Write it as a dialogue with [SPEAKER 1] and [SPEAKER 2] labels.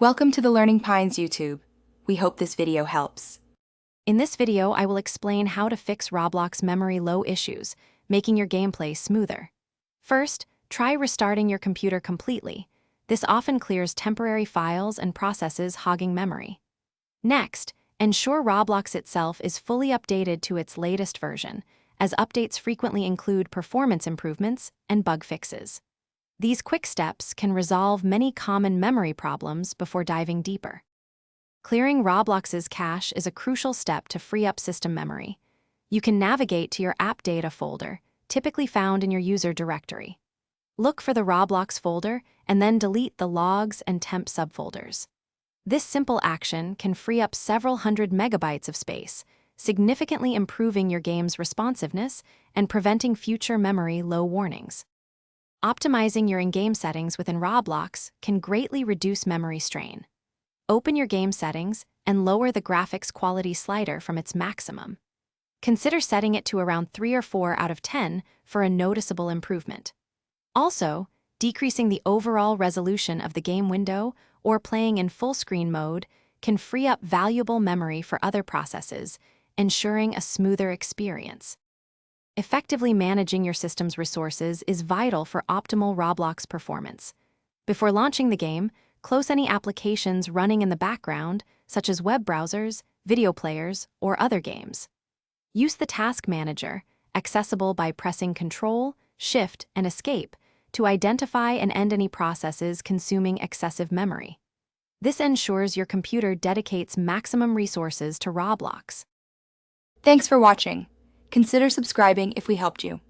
[SPEAKER 1] Welcome to the Learning Pines YouTube. We hope this video helps.
[SPEAKER 2] In this video, I will explain how to fix Roblox memory low issues, making your gameplay smoother. First, try restarting your computer completely. This often clears temporary files and processes hogging memory. Next, ensure Roblox itself is fully updated to its latest version, as updates frequently include performance improvements and bug fixes. These quick steps can resolve many common memory problems before diving deeper. Clearing Roblox's cache is a crucial step to free up system memory. You can navigate to your app data folder, typically found in your user directory. Look for the Roblox folder and then delete the logs and temp subfolders. This simple action can free up several hundred megabytes of space, significantly improving your game's responsiveness and preventing future memory low warnings. Optimizing your in-game settings within Roblox can greatly reduce memory strain. Open your game settings and lower the graphics quality slider from its maximum. Consider setting it to around 3 or 4 out of 10 for a noticeable improvement. Also, decreasing the overall resolution of the game window or playing in full-screen mode can free up valuable memory for other processes, ensuring a smoother experience. Effectively managing your system's resources is vital for optimal Roblox performance. Before launching the game, close any applications running in the background, such as web browsers, video players, or other games. Use the Task Manager, accessible by pressing Ctrl, Shift, and Escape, to identify and end any processes consuming excessive memory. This ensures your computer dedicates maximum resources to Roblox.
[SPEAKER 1] Thanks for watching. Consider subscribing if we helped you.